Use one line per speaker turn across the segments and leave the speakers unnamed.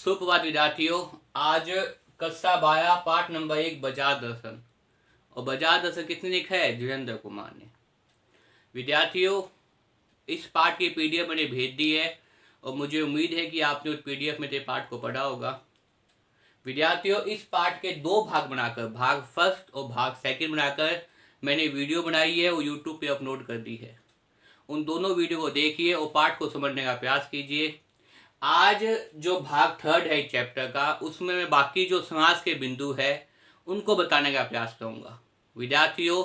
सुप्रभात विद्यार्थियों। आज कक्षा 12 पाठ नंबर 1 बाजार दर्शन। और बाजार दर्शन किसने लिखा है? धीरेन्द्र कुमार ने। विद्यार्थियों, इस पाठ की पीडीएफ मैंने भेज दी है और मुझे उम्मीद है कि आपने उस पीडीएफ में से पाठ को पढ़ा होगा। विद्यार्थियों, इस पाठ के दो भाग बनाकर, भाग फर्स्ट और भाग सेकंड बनाकर मैंने वीडियो बनाई है और यूट्यूब पे अपलोड कर दी है। उन दोनों वीडियो को देखिए और पाठ को समझने का प्रयास कीजिए। आज जो भाग थर्ड है चैप्टर का, उसमें मैं बाकी जो समास के बिंदु है उनको बताने का प्रयास करूंगा। विद्यार्थियों,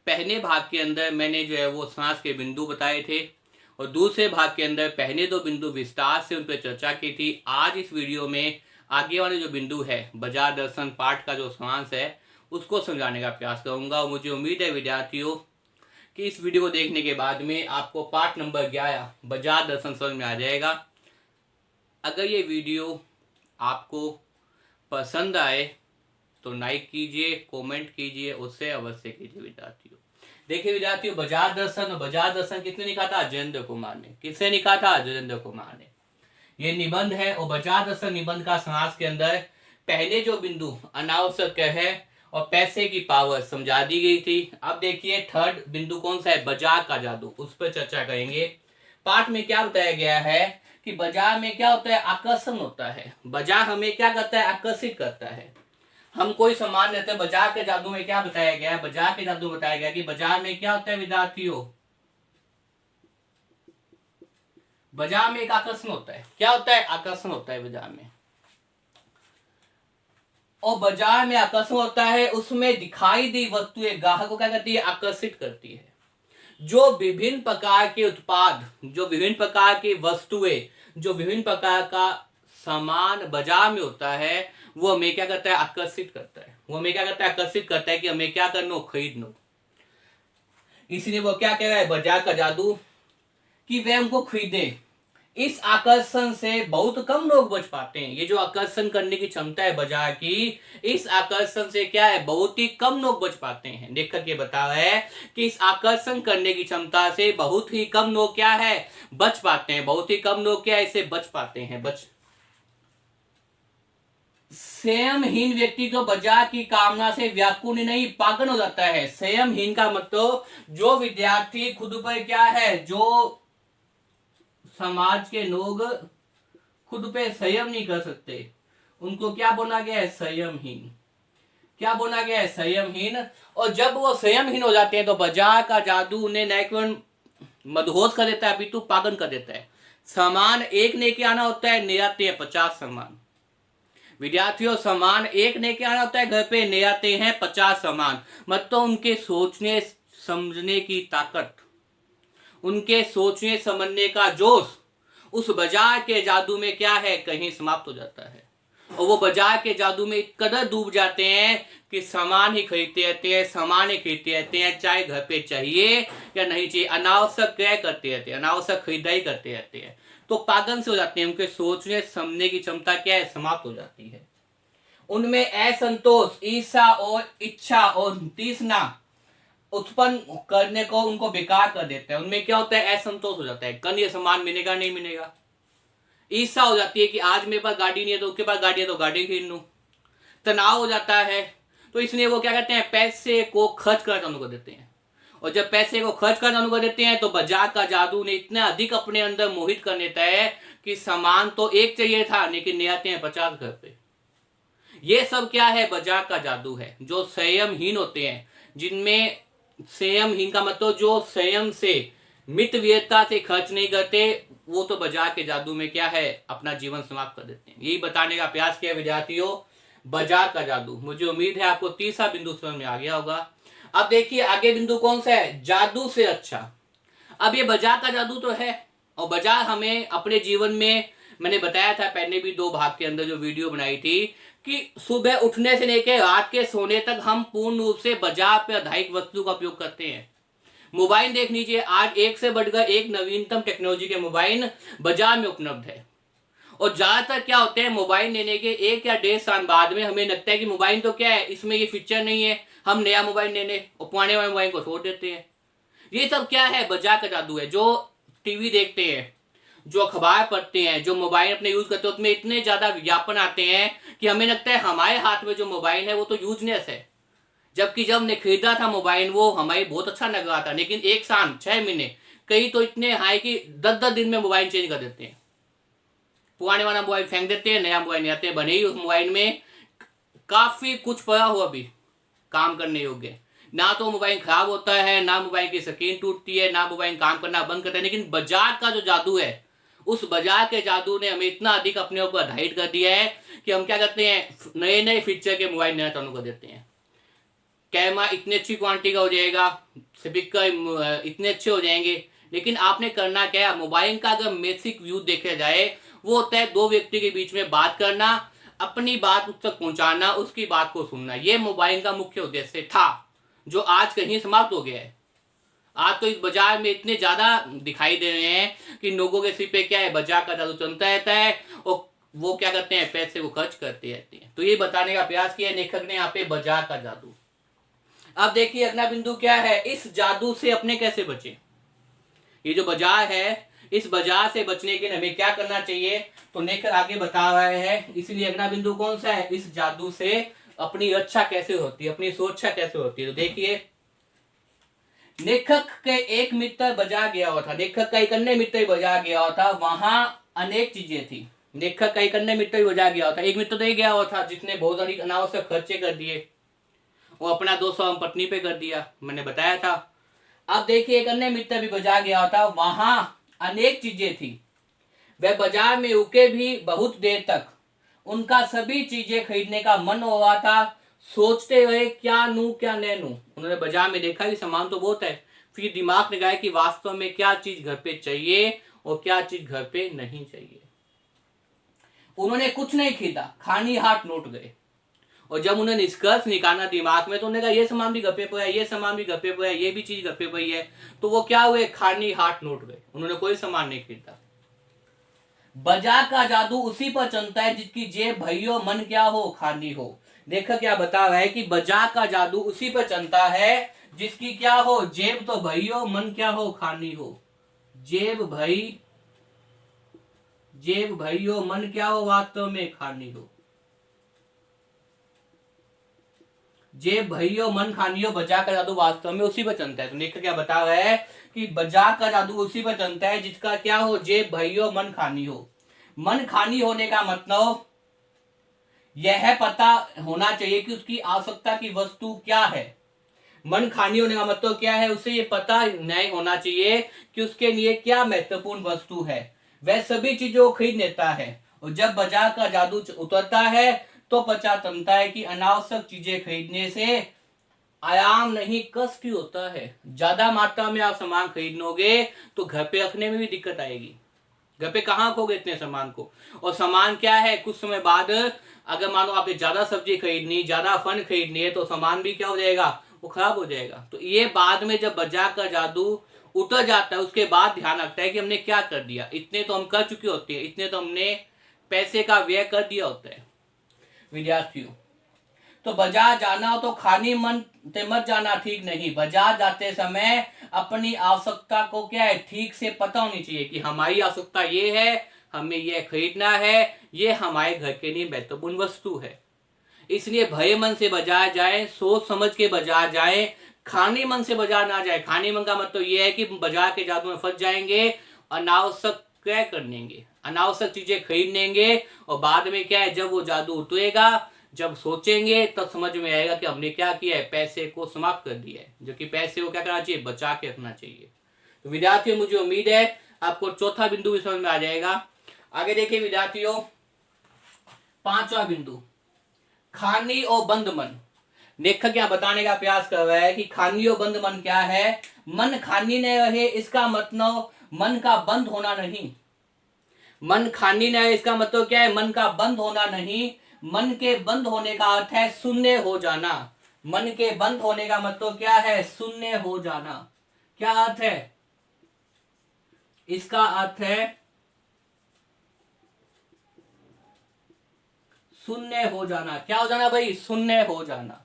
पहले भाग के अंदर मैंने जो है वो समास के बिंदु बताए थे और दूसरे भाग के अंदर पहले दो बिंदु विस्तार से उन पर चर्चा की थी। आज इस वीडियो में आगे वाले जो बिंदु है, बाजार दर्शन पाठ का जो समास है, उसको समझाने का प्रयास करूंगा। और मुझे उम्मीद है विद्यार्थियों कि इस वीडियो को देखने के बाद में आपको पाठ नंबर 11 बाजार दर्शन समझ में आ जाएगा। अगर ये वीडियो आपको पसंद आए तो लाइक कीजिए, कमेंट कीजिए, उससे अवश्य कीजिए। विद्यार्थियों देखिए विद्यार्थियों, बाजार दर्शन और बाजार दर्शन किसने लिखा था? धीरेन्द्र कुमार ने। किसने लिखा था? धीरेन्द्र कुमार ने। ये निबंध है और बाजार दर्शन निबंध का समास के अंदर पहले जो बिंदु अनावश्यक है और पैसे की पावर समझा दी गई थी। अब देखिए थर्ड बिंदु कौन सा है? बाजार का जादू, उस पर चर्चा करेंगे। पाठ में क्या बताया गया है कि बाजार में क्या होता है? आकर्षण होता है। बाजार हमें क्या करता है? आकर्षित करता है। हम कोई सामान लेते हैं, बाजार के जादू में क्या बताया गया है? बाजार के जादू बताया गया कि बाजार में क्या होता है विद्यार्थियों? बाजार में एक आकर्षण होता है। क्या होता है? आकर्षण होता है बाजार में। और बाजार में आकर्षण होता है, उसमें दिखाई दी वस्तुएं ग्राहक को क्या करती है? आकर्षित करती है। जो विभिन्न प्रकार के उत्पाद, जो विभिन्न प्रकार की वस्तुएं, जो विभिन्न प्रकार का सामान बाजार में होता है, वो हमें क्या करता है? आकर्षित करता है। वो हमें क्या करता है? आकर्षित करता है कि हमें क्या करना हो? खरीदना। इसलिए वो क्या कह रहा है बाजार का जादू, कि वे उनको खरीदे। इस आकर्षण से बहुत कम लोग बच पाते हैं। ये जो आकर्षण करने की क्षमता है बाजार की, इस आकर्षण से क्या है? बहुत ही कम लोग बच पाते हैं। लेखक ये बता रहा है कि इस आकर्षण करने की क्षमता से बहुत ही कम लोग क्या है? बच पाते हैं। बहुत ही कम लोग क्या है? इससे बच पाते हैं। संयमहीन व्यक्ति तो बाजार की कामना से व्याकुल नहीं, पागल हो जाता है। संयमहीन का मतलब जो विद्यार्थी खुद पर क्या है, जो समाज के लोग खुद पे संयम नहीं कर सकते, उनको क्या बोला गया है? संयमहीन। क्या बोला गया है? संयमहीन। और जब वो संयमहीन हो जाते हैं तो बाजार का जादू उन्हें न केवल मदहोश कर देता है, अपितु पागल कर देता है। सामान एक लेके आना होता है, ले आते हैं 50 सामान। विद्यार्थियों, सामान एक लेके आना होता है, घर पे ले आते हैं 50 सामान। मतलब उनके सोचने समझने की ताकत, उनके सोचने समझने का जोश उस बाजार के जादू में क्या है? कहीं समाप्त हो जाता है। और वो बाजार के जादू में कदर डूब जाते हैं कि सामान ही खरीदते रहते हैं, सामान ही खरीदते रहते हैं, चाहे घर पे चाहिए या नहीं चाहिए। अनावश्यक क्रय करते रहते हैं, अनावश्यक खरीदारी करते रहते हैं। तो पागल से हो जाते हैं। उनके सोचने समझने की क्षमता क्या है? समाप्त हो जाती है। उनमें असंतोष, ईर्ष्या और इच्छा और तृष्णा उत्पन्न करने को उनको बेकार कर देता है। उनमें क्या होता है? असंतोष हो जाता है। कल ये सामान मिलेगा नहीं मिलेगा। ईर्ष्या हो जाती है कि आज मेरे पास गाड़ी नहीं है तो उसके पास गाड़ी है तो गाड़ी खरीद लूं। तनाव हो जाता है। तो इसलिए वो क्या कहते हैं? पैसे को खर्च करना चालू कर देते हैं। और जब पैसे को खर्च करना चालू कर देते हैं तो बाजार का जादू ने इतना अधिक अपने अंदर मोहित कर लेता है कि सामान तो एक चाहिए था लेकिन ले आते हैं 50 घर पे। ये सब क्या है? बाजार का जादू है। जो संयमहीन होते हैं, जिनमें संयमहीन का मतलब जो संयम से, मितव्ययिता से खर्च नहीं करते, वो तो बाजार के जादू में क्या है? अपना जीवन समाप्त कर देते हैं। यही बताने का प्रयास किया विद्यार्थियों, बाजार का जादू। मुझे उम्मीद है आपको तीसरा बिंदु समझ में आ गया होगा। अब देखिए आगे बिंदु कौन सा है? जादू से अच्छा। अब ये बाजार का जादू तो है और बाजार हमें अपने जीवन में, मैंने बताया था पहले भी दो भाग के अंदर जो वीडियो बनाई थी, कि सुबह उठने से लेकर रात के सोने तक हम पूर्ण रूप से बाजार पर आधारित वस्तु का उपयोग करते हैं। मोबाइल देख लीजिए, आज एक से बढ़कर एक नवीनतम टेक्नोलॉजी के मोबाइल बाजार में उपलब्ध है। और ज्यादातर क्या होते हैं? मोबाइल लेने के 1 या 1.5 साल बाद में हमें लगता है कि मोबाइल तो क्या है, इसमें ये फीचर नहीं है, हम नया मोबाइल ले लें और पुराने वाले मोबाइल को छोड़ देते हैं। ये सब क्या है? बाजार का जादू है। जो टीवी देखते हैं, जो अखबार पढ़ते हैं, जो मोबाइल अपने यूज करते हैं, उसमें इतने ज्यादा विज्ञापन आते हैं कि हमें लगता है हमारे हाथ में जो मोबाइल है वो तो यूजलेस है। जबकि जब हमने खरीदा था मोबाइल वो हमारे बहुत अच्छा लग रहा था, लेकिन 1 साल 6 महीने, कई तो इतने हाई कि 10-10 दिन में मोबाइल चेंज कर देते हैं। पुराने वाला मोबाइल फेंक देते हैं, नया मोबाइल नहीं आते हैं, भले ही उस मोबाइल में काफी कुछ पड़ा हुआ भी काम करने योग्य, ना तो मोबाइल खराब होता है, ना मोबाइल की स्क्रीन टूटती है, ना मोबाइल काम करना बंद करता है। लेकिन बाजार का जो जादू है, उस बाजार के जादू ने हमें इतना अधिक अपने ऊपर हाइड कर दिया है कि हम क्या करते हैं, नए नए फीचर के मोबाइल नया चालू कर देते हैं। कैमरा इतनी अच्छी क्वालिटी का हो जाएगा, स्पीकर इतने अच्छे हो जाएंगे, लेकिन आपने करना क्या है, मोबाइल का अगर बेसिक व्यू देखा जाए वो होता है दो व्यक्ति के बीच में बात करना, अपनी बात उस तक पहुंचाना, उसकी बात को सुनना। ये मोबाइल का मुख्य उद्देश्य था, जो आज कहीं समाप्त हो गया है। आज तो इस बाजार में इतने ज्यादा दिखाई दे रहे हैं कि लोगों के सिर पे क्या है, बाजार का जादू चलता रहता है और वो क्या करते हैं, पैसे को खर्च करते रहते हैं। तो ये बताने का प्रयास किया लेखक ने यहाँ पे, बाजार का जादू। अब देखिए अगला बिंदु क्या है, इस जादू से अपने कैसे बचे। ये जो बाजार है, इस बाजार से बचने के लिए हमें क्या करना चाहिए, तो लेखक आगे बता रहे हैं। इसलिए अगला बिंदु कौन सा है, इस जादू से अपनी रक्षा कैसे होती है, अपनी सुरक्षा कैसे होती है। तो देखिए, लेखक के एक मित्र बाजार गया हुआ था, लेखक का एक अन्य मित्र बाजार गया हुआ था, वहां अनेक चीजें थी। लेखक का एक अन्य मित्र बाजार गया हुआ था, एक मित्र तो ये गया हुआ था जिसने बहुत अधिक अनावश्यक खर्चे कर दिए, वो अपना 200 पत्नी पे कर दिया, मैंने बताया था। अब देखिए एक अन्य मित्र भी बाजार गया था, वहां अनेक चीजें थी, वह बाजार में रुके भी बहुत देर तक, उनका सभी चीजें खरीदने का मन हो रहा था, सोचते हुए क्या लूं क्या न लूं। उन्होंने बाजार में देखा कि सामान तो बहुत है, फिर दिमाग लगाया कि वास्तव में क्या चीज घर पे चाहिए और क्या चीज घर पे नहीं चाहिए। उन्होंने कुछ नहीं खरीदा, खाली हाथ लौट गए। और जब उन्हें निष्कर्ष निकालना दिमाग में, तो उन्होंने कहा ये सामान भी घर पे पड़ा है, ये सामान भी घर पे पड़ा है, ये भी चीज घर पे पड़ी है। तो वो क्या हुए, खाली हाथ लौट गए, उन्होंने कोई सामान नहीं खरीदा। बाजार का जादू उसी पर चलता है जिसकी जेब भरी हो, मन क्या हो, खाली हो। लेखक क्या बता रहा है कि बाजार का जादू उसी पर चलता है जिसकी क्या हो, जेब तो भरी हो, मन क्या हो, खाली हो। जेब भरी, जेब भरी हो, मन क्या हो, वास्तव में खाली हो। जेब भरी हो, मन खाली हो, बाजार का जादू वास्तव में उसी पर चलता है। तो लेखक क्या बता रहा है कि बाजार का जादू उसी पर चलता है जिसका क्या हो, जेब भरी हो, मन खाली हो। मन खाली होने का मतलब यह पता होना चाहिए कि उसकी आवश्यकता की वस्तु क्या है। मन खाली होने का मतलब क्या है, उसे ये पता नहीं होना चाहिए कि उसके लिए क्या महत्वपूर्ण वस्तु है, वह सभी चीजों को खरीद लेता है। और जब बाजार का जादू उतरता है तो पता चलता है कि अनावश्यक चीजें खरीदने से आराम नहीं, कष्ट ही होता है। ज्यादा मात्रा में आप सामान खरीद लोगे तो घर पे रखने में भी दिक्कत आएगी, घर पे कहाँ खोगे इतने सामान को। और सामान क्या है, कुछ समय बाद अगर मानो आपने ज्यादा सब्जी खरीदनी, ज्यादा फल खरीदनी है, तो सामान भी क्या हो जाएगा, वो खराब हो जाएगा। तो ये बाद में जब बाजार का जादू उतर जाता है उसके बाद ध्यान रखता है कि हमने क्या कर दिया। इतने तो हम कर चुके होते हैं, इतने तो हमने पैसे का व्यय कर दिया होता है। विद्यार्थियों, तो बाजार जाना हो तो खाली मन से मत जाना, ठीक नहीं। बाजार जाते समय अपनी आवश्यकता को क्या है, ठीक से पता होनी चाहिए कि हमारी आवश्यकता ये है, हमें ये खरीदना है, ये हमारे घर के लिए महत्वपूर्ण वस्तु है। इसलिए भय मन से बाजार जाए, सोच समझ के बाजार जाए, खाली मन से बाजार ना जाए। खाली मन का मतलब ये है कि बाजार के जादू में फंस जाएंगे, अनावश्यक क्रय कर लेंगे, अनावश्यक चीजें खरीद लेंगे, और बाद में क्या है, जब वो जादू उतरेगा, जब सोचेंगे तब समझ में आएगा कि हमने क्या किया है, पैसे को समाप्त कर दिया है। जो कि पैसे को क्या करना चाहिए, बचा के रखना चाहिए। तो विद्यार्थियों, मुझे उम्मीद है आपको चौथा बिंदु भी समझ में आ जाएगा। आगे देखिए विद्यार्थियों, पांचवा बिंदु, खाली और बंद मन। लेखक यहाँ बताने का प्रयास कर रहा है कि खाली और बंद मन क्या है। मन खाली नहीं रहे इसका मतलब मन का बंद होना नहीं। मन खाली नहीं रहे इसका मतलब क्या है, मन का बंद होना नहीं। मन के बंद होने का अर्थ है शून्य हो जाना। मन के बंद होने का मतलब क्या है, शून्य हो जाना। क्या अर्थ है इसका, अर्थ है शून्य हो जाना। क्या हो जाना भाई, शून्य हो जाना।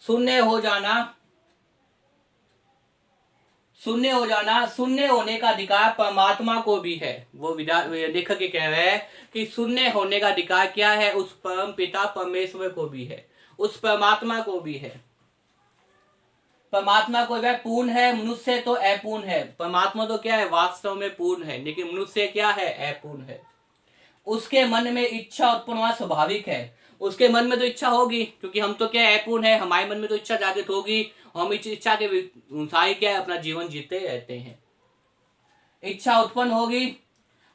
शून्य हो जाना, शून्य हो जाना, शून्य होने का अधिकार परमात्मा को भी है। वो लेखक ये कह रहे हैं कि शून्य होने का अधिकार क्या है, उस परम पिता परमेश्वर को भी है, उस परमात्मा को भी है। परमात्मा को वह पूर्ण है, मनुष्य तो अपूर्ण है। परमात्मा तो क्या है, वास्तव में पूर्ण है, लेकिन मनुष्य क्या है, अपूर्ण है। उसके मन में इच्छा उत्पन्न होना स्वाभाविक है। उसके मन में तो इच्छा होगी, क्योंकि हम तो क्या अपूर्ण है, हमारे मन में तो इच्छा जागृत होगी। हम इस इच्छा के अनुसार क्या है, अपना जीवन जीते रहते हैं। इच्छा उत्पन्न होगी,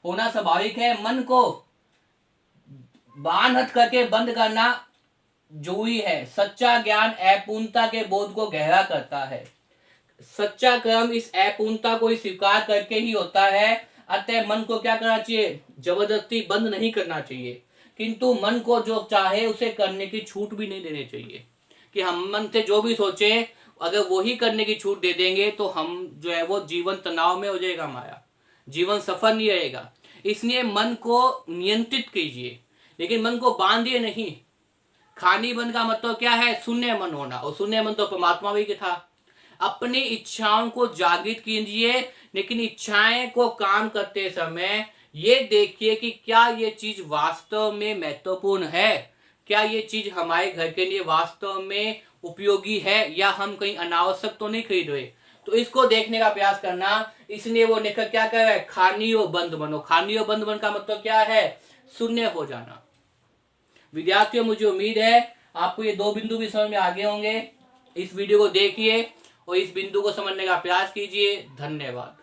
होना स्वाभाविक है। मन को बांध हट करके बंद करना जरूरी है। सच्चा ज्ञान अपूर्णता के बोध को गहरा करता है। सच्चा कर्म इस अपूर्णता को स्वीकार करके ही होता है। अतः मन को क्या करना चाहिए, जबरदस्ती बंद नहीं करना चाहिए, किंतु मन को जो चाहे उसे करने की छूट भी नहीं देनी चाहिए। कि हम मन से जो भी सोचे, अगर वो ही करने की छूट दे देंगे तो हम जो है वो जीवन तनाव में हो जाएगा, हमारा जीवन सफल नहीं रहेगा। इसलिए मन को नियंत्रित कीजिए, लेकिन मन को बांधिए नहीं। खानी मन का मतलब क्या है, शून्य मन होना, और शून्य मन तो परमात्मा भी था। अपनी इच्छाओं को जागृत कीजिए, लेकिन इच्छाएं को काम करते समय ये देखिए कि क्या ये चीज वास्तव में महत्वपूर्ण है, क्या ये चीज हमारे घर के लिए वास्तव में उपयोगी है, या हम कहीं अनावश्यक तो नहीं खरीद रहे। तो इसको देखने का प्रयास करना। इसलिए वो लेखक क्या कह रहा है, खानी और बंद बनो। खानी और बंद बन का मतलब क्या है, शून्य हो जाना। विद्यार्थियों, मुझे उम्मीद है आपको ये दो बिंदु भी समझ में आ गए होंगे। इस वीडियो को देखिए और इस बिंदु को समझने का प्रयास कीजिए। धन्यवाद।